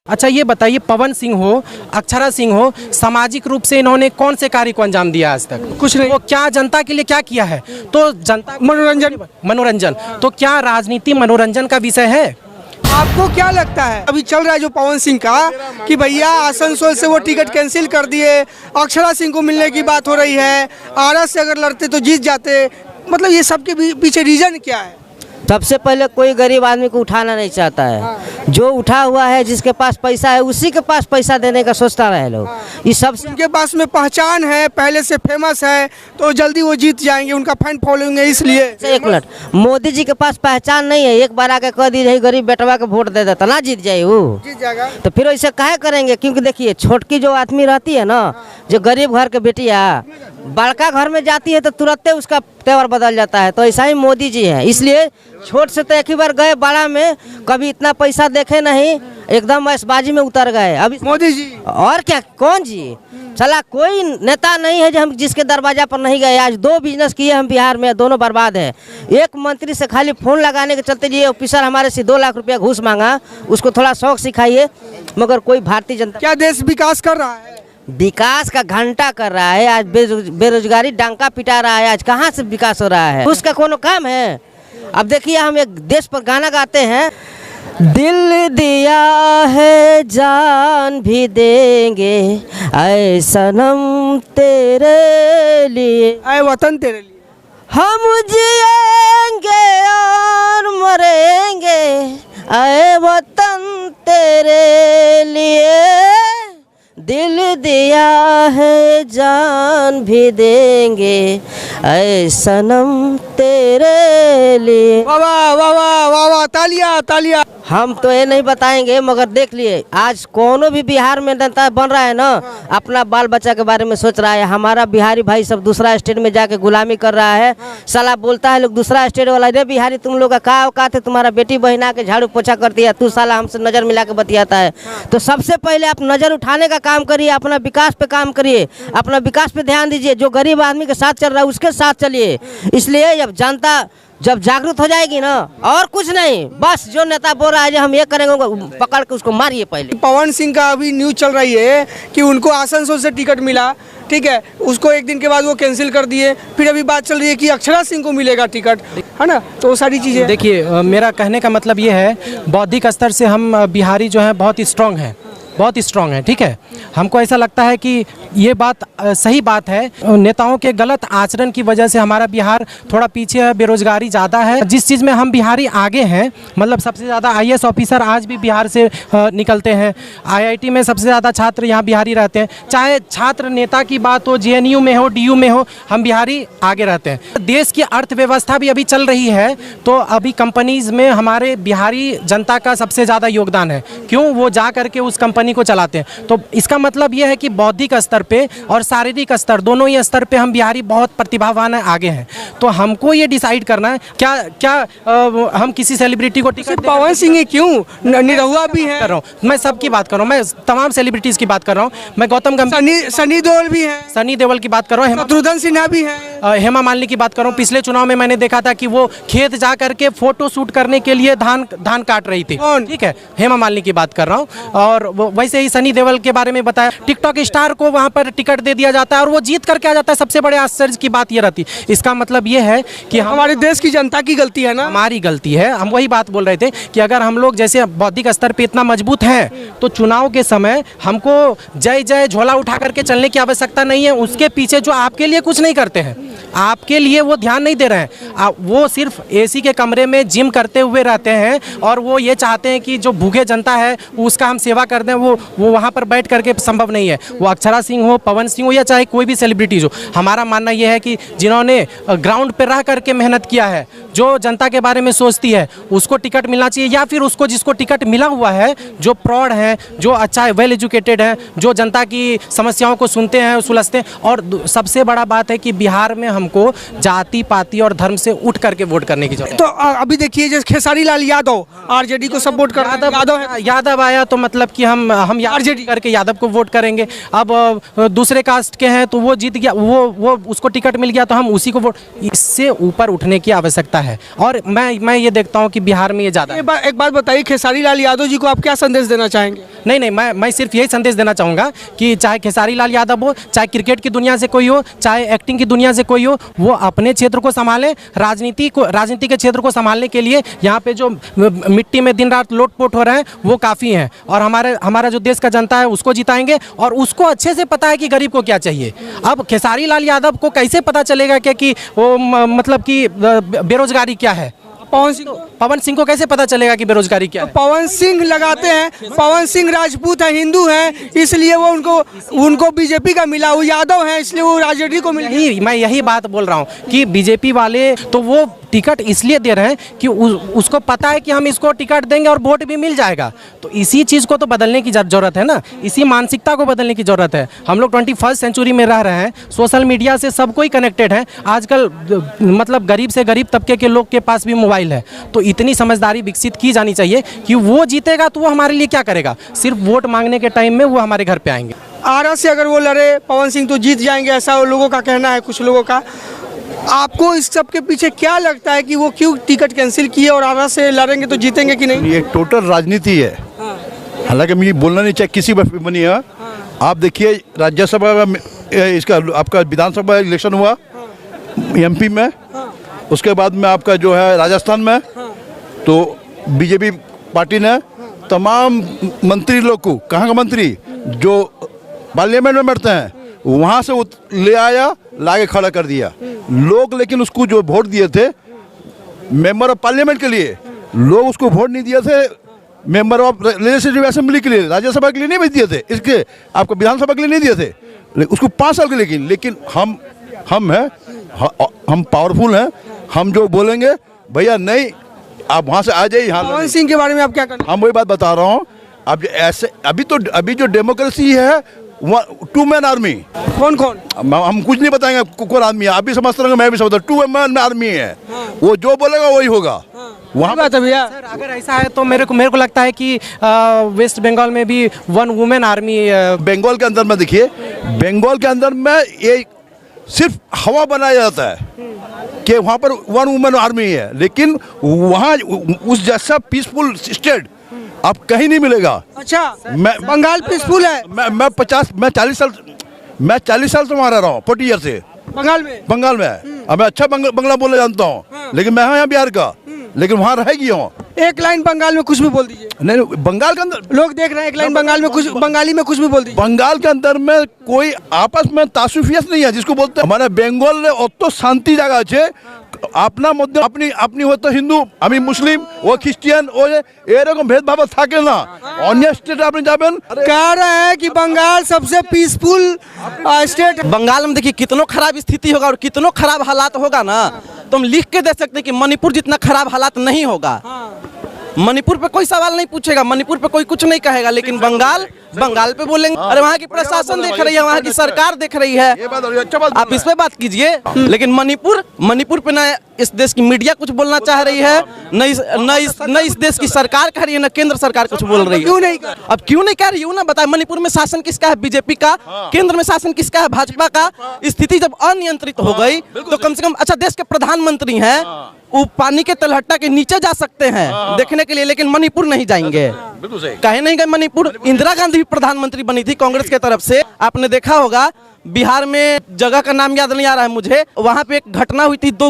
अच्छा ये बताइए, पवन सिंह हो, अक्षरा सिंह हो, सामाजिक रूप से इन्होंने कौन से कार्य को अंजाम दिया आज तक? कुछ नहीं। वो क्या जनता के लिए क्या किया है? तो जनता मनोरंजन तो क्या राजनीति मनोरंजन का विषय है? आपको क्या लगता है अभी चल रहा है जो पवन सिंह का कि भैया आसनसोल से वो टिकट कैंसिल कर दिए, अक्षरा सिंह को मिलने की बात हो रही है, आरा से अगर लड़ते तो जीत जाते, मतलब ये सब के पीछे रीजन क्या है? सबसे पहले कोई गरीब आदमी को उठाना नहीं चाहता है। जो उठा हुआ है, जिसके पास पैसा है, उसी के पास पैसा देने का सोचता रहे लोग। ये सब उनके पास में पहचान है, पहले से फेमस है, तो जल्दी वो जीत जाएंगे, उनका फैन फॉलोइंग है इसलिए। एक मिनट, मोदी जी के पास पहचान नहीं है, एक बार आके कह दीजिए गरीब बेटवा के वोट दे देता ना, जीत जाए वो, जीत जाएगा। तो फिर ऐसे काहे करेंगे? क्योंकि देखिए छोटकी जो आदमी रहती है ना, जो गरीब घर के बेटिया बड़का घर में जाती है तो तुरंत उसका तेवर बदल जाता है। तो ऐसा ही मोदी जी है, इसलिए छोट से तो एक ही बार गए बड़ा में, कभी इतना पैसा देखे नहीं, एकदम ऐशबाजी में उतर गए। अभी मोदी जी और क्या, कौन जी? चला कोई नेता नहीं है जो हम जिसके दरवाजा पर नहीं गए। आज 2 बिजनेस किए हम बिहार में, दोनों बर्बाद है। एक मंत्री से खाली फोन लगाने के चलते ये ऑफिसर हमारे से 2 लाख रुपया घूस मांगा, उसको थोड़ा शौक सिखाइए, मगर कोई भारतीय जनता। क्या देश विकास कर रहा है? विकास का घंटा कर रहा है, आज बेरोजगारी डंका पिटा रहा है, आज कहाँ से विकास हो रहा है? उसका कोनो काम है? अब देखिए हम एक देश पर गाना गाते हैं, दिल दिया है जान भी देंगे ऐ सनम तेरे लिए, ऐ वतन तेरे लिए, हम जिएंगे और मरेंगे ऐ वतन तेरे लिए, दिल दिया है जान भी देंगे ऐ सनम तेरे लिए। वाह वाह वाह वाह वाह वाह, तालियां तालियां। हम तो ये नहीं बताएंगे, मगर देख लिए आज कोनो भी बिहार में नेता बन रहा है ना, अपना बाल बच्चा के बारे में सोच रहा है। हमारा बिहारी भाई सब दूसरा स्टेट में जाके गुलामी कर रहा है। साला बोलता है लोग दूसरा स्टेट वाला, रे बिहारी तुम लोग का औकात है, तुम्हारा बेटी बहना के झाड़ू पोछा करती है, तू साला हमसे नज़र मिला के बतियाता है। तो सबसे पहले आप नज़र उठाने का काम करिए, अपना विकास पे काम करिए, अपना विकास पे ध्यान दीजिए। जो गरीब आदमी के साथ चल रहा है उसके साथ चलिए। इसलिए जब जनता जब जागरूक हो जाएगी ना, और कुछ नहीं, बस जो नेता बोल रहा है जो हम ये करेंगे, पकड़ के उसको मारिए। पहले पवन सिंह का अभी न्यूज चल रही है कि उनको आसनसोल से टिकट मिला, ठीक है, उसको एक दिन के बाद वो कैंसिल कर दिए। फिर अभी बात चल रही है कि अक्षरा सिंह को मिलेगा टिकट, है ना? तो वो सारी चीज़ें देखिए मेरा कहने का मतलब ये है, बौद्धिक स्तर से हम बिहारी जो है बहुत स्ट्रांग हैं, बहुत स्ट्रांग है, ठीक है। हमको ऐसा लगता है कि ये बात सही बात है, नेताओं के गलत आचरण की वजह से हमारा बिहार थोड़ा पीछे है, बेरोजगारी ज़्यादा है। जिस चीज़ में हम बिहारी आगे हैं, मतलब सबसे ज़्यादा IAS ऑफिसर आज भी बिहार से निकलते हैं, IIT में सबसे ज़्यादा छात्र यहाँ बिहारी रहते हैं। चाहे छात्र नेता की बात हो, JNU में हो, DU में हो, हम बिहारी आगे रहते हैं। देश की अर्थव्यवस्था भी अभी चल रही है, तो अभी कंपनीज़ में हमारे बिहारी जनता का सबसे ज़्यादा योगदान है। क्यों? वो जा करके उस कंपनी को चलाते हैं। तो इसका मतलब यह है कि बौद्धिक स्तर पे और शारीरिक स्तर, दोनों ही स्तर पे हम बिहारी बहुत प्रतिभावान है, आगे हैं। तो हमको ये डिसाइड करना है क्या हम किसी सेलिब्रिटी को टिकट पवन सिंह है, क्यों निरहुआ भी है, कर रहा हूँ मैं, सबकी बात कर रहा हूँ मैं, तमाम सेलिब्रिटीज की बात कर रहा हूँ मैं। गौतम गंभीर, सनी देओल भी है, सनी देओल की बात कर रहा हूँ, शत्रुघ्न सिन्हा भी है, हेमा मालिनी की बात कर रहा हूँ। पिछले चुनाव में मैंने देखा था कि वो खेत जा करके फोटो शूट करने के लिए धान काट रही थी, ठीक है, हेमा मालिनी की बात कर रहा हूँ। और वैसे ही सनी देओल के बारे में बताया, टिकटॉक स्टार को वहाँ पर टिकट दे दिया जाता है और वो जीत करके आ जाता है। सबसे बड़े आश्चर्य की बात ये रहती है। इसका मतलब ये है कि हमारे देश की जनता की गलती है ना, हमारी गलती है। हम वही बात बोल रहे थे कि अगर हम लोग जैसे बौद्धिक स्तर पे इतना मजबूत हैं, तो चुनाव के समय हमको जय जय झोला उठा करके चलने की आवश्यकता नहीं है। उसके पीछे जो आपके लिए कुछ नहीं करते हैं, आपके लिए वो ध्यान नहीं दे रहे हैं, वो सिर्फ AC के कमरे में जिम करते हुए रहते हैं और वो ये चाहते हैं कि जो भूखे जनता है उसका हम सेवा कर दें, वो वहाँ पर बैठ करके संभव नहीं है। वो अक्षरा सिंह हो, पवन सिंह हो, या चाहे कोई भी सेलिब्रिटीज हो, हमारा मानना यह है कि जिन्होंने ग्राउंड पर रह करके मेहनत किया है, जो जनता के बारे में सोचती है, उसको टिकट मिलना चाहिए। या फिर उसको जिसको टिकट मिला हुआ है, जो प्रौढ़ है, जो अच्छा वेल एजुकेटेड है, जो जनता की समस्याओं को सुनते हैं, सुलझते हैं। और सबसे बड़ा बात है कि बिहार में हमको जाति पाति और धर्म से उठ करके वोट करने की जरूरत है। तो अभी देखिए जैसे खेसारी लाल यादव RJD को सपोर्ट कर यादव आया तो मतलब कि हम RJD करके यादव को वोट करेंगे। अब दूसरे कास्ट के हैं तो वो जीत गया, वो उसको टिकट मिल गया तो हम उसी को वोट। इससे ऊपर उठने की आवश्यकता है, और मैं ये देखता हूँ कि बिहार में ये ज़्यादा है। एक बात बताइए, खेसारी लाल यादव जी को आप क्या संदेश देना चाहेंगे? नहीं, मैं सिर्फ यही संदेश देना चाहूँगा कि चाहे खेसारी लाल यादव हो, चाहे क्रिकेट की दुनिया से कोई हो, चाहे एक्टिंग की दुनिया से कोई हो, वो अपने क्षेत्र को संभालें। राजनीति के क्षेत्र को संभालने के लिए यहाँ पे जो मिट्टी में दिन रात लोटपोट हो रहे हैं वो काफ़ी हैं, और हमारा जो देश का जनता है उसको जिताएंगे, और उसको अच्छे से पता है कि गरीब को क्या चाहिए। अब खेसारी लाल यादव को कैसे पता चलेगा कि वो मतलब कि बेरोजगारी क्या है? पवन सिंह को कैसे पता चलेगा कि बेरोजगारी क्या है? पवन सिंह लगाते हैं, पवन सिंह राजपूत है, हिंदू हैं, इसलिए वो उनको बीजेपी का मिला। वो यादव हैं इसलिए वो राजनीति को मिला। मैं यही बात बोल रहा हूँ कि बीजेपी वाले तो वो टिकट इसलिए दे रहे हैं कि उसको पता है कि हम इसको टिकट देंगे और वोट भी मिल जाएगा। तो इसी चीज़ को तो बदलने की ज़रूरत है ना, इसी मानसिकता को बदलने की ज़रूरत है। हम लोग 21st सेंचुरी में रह रहे हैं, सोशल मीडिया से सब कोई कनेक्टेड है आजकल, मतलब गरीब से गरीब तबके के लोग के पास भी मोबाइल है। तो इतनी समझदारी विकसित की जानी चाहिए कि वो जीतेगा तो वो हमारे लिए क्या करेगा, सिर्फ वोट मांगने के टाइम में वो हमारे घर पे आएंगे। आरा से अगर वो लड़े पवन सिंह तो जीत जाएंगे, ऐसा लोगों का कहना है, कुछ लोगों का। आपको इस सब के पीछे क्या लगता है कि वो क्यों टिकट कैंसिल किए और आरा से लड़ेंगे तो जीतेंगे कि नहीं? ये टोटल राजनीति है। हालांकि मुझे बोलना नहीं चाहिए किसी पर बनी है। आप देखिए राज्यसभा में इसका आपका विधानसभा इलेक्शन हुआ एमपी में, उसके बाद में आपका जो है राजस्थान में, तो बीजेपी पार्टी ने तमाम मंत्री लोग को, कहाँ का मंत्री जो पार्लियामेंट में बैठते हैं वहाँ से ले आया, लाके खड़ा कर दिया लोग। लेकिन उसको जो वोट दिए थे मेंबर ऑफ पार्लियामेंट के लिए, लोग उसको वोट नहीं दिए थे मेंबर ऑफ लेजिस्लेटिव असेंबली के लिए, राज्यसभा के लिए नहीं दिए थे, इसके आपको विधानसभा के लिए नहीं दिए थे, उसको 5 साल के लिए। लेकिन हम पावरफुल हैं, हम जो बोलेंगे भैया नहीं आप वहाँ से आ जाइए। पवन सिंह के बारे में आप क्या कहना? हम वही बात बता रहा हूँ। अब ऐसे अभी जो डेमोक्रेसी है 2 मैन आर्मी। कौन कौन? हम कुछ नहीं बताएंगे कौन आदमी है, आप भी समझते रहोगे, मैं भी समझता हूँ। 2 मैन आर्मी है, वो जो बोलेगा वही होगा। वहाँ बात है भैया। सर अगर ऐसा है तो मेरे को लगता है कि वेस्ट बंगाल में भी 1 वुमेन आर्मी। बंगाल के अंदर में देखिए, बंगाल के अंदर में ये सिर्फ हवा बनाया जाता है कि वहाँ पर 1 वुमेन आर्मी है, लेकिन वहाँ उस जैसा पीसफुल स्टेट आप कहीं नहीं मिलेगा। अच्छा, बंगाल पीसफुल है। मैं 40 साल से वहाँ रह रहा हूँ, 40 ईयर से बंगाल में। अब मैं अच्छा बंगला बोलना जानता हूँ, लेकिन मैं यहाँ बिहार का, लेकिन वहाँ रहेगी हूँ। एक लाइन बंगाल में कुछ भी बोल दीजिए। नहीं, बंगाल के अंदर लोग देख रहे हैं, एक लाइन बंगाल में कुछ, बंगाली में कुछ भी बोल दीजिए। बंगाल के अंदर में कोई आपस में तासुफियत नहीं है, जिसको बोलते हैं हमारे बंगाल ने অত শান্তি জায়গা আছে, আপনার মধ্যে আপনি হয়তো হিন্দু, আমি মুসলিম, ও খ্রিস্টান, ও এরকম भेदभाव থাকে না। अन्य स्टेट আপনি যাবেন, कह रहे हैं कि बंगाल सबसे पीसफुल स्टेट। बंगाल में देखिए कितनों खराब स्थिति होगा और कितनों खराब हालात होगा ना, तो हम लिख के दे सकते हैं कि मणिपुर जितना खराब हालात नहीं होगा। मणिपुर पे कोई सवाल नहीं पूछेगा, मणिपुर पे कोई कुछ नहीं कहेगा, लेकिन बंगाल पे बोलेंगे। अरे वहाँ की प्रशासन देख रही है, वहाँ की सरकार देख रही है, आप इस पे बात कीजिए। लेकिन मणिपुर पे न इस देश की मीडिया कुछ बोलना चाह रही है, न इस देश की सरकार कह रही है, न केंद्र सरकार कुछ बोल रही है। क्यों नहीं? अब क्यों नहीं कह रही है ना बताए। मणिपुर में शासन किसका है? बीजेपी का। केंद्र में शासन किसका है? भाजपा का। स्थिति जब अनियंत्रित हो गई तो कम से कम, अच्छा देश के प्रधानमंत्री हैं, वो पानी के तलहटा के नीचे जा सकते हैं देखने के लिए, लेकिन मणिपुर नहीं जाएंगे। कहे नहीं गए मणिपुर। इंदिरा गांधी भी प्रधानमंत्री बनी थी कांग्रेस के तरफ से, आपने देखा होगा। बिहार में जगह का नाम याद नहीं आ रहा है मुझे, वहाँ पे एक घटना हुई थी, 2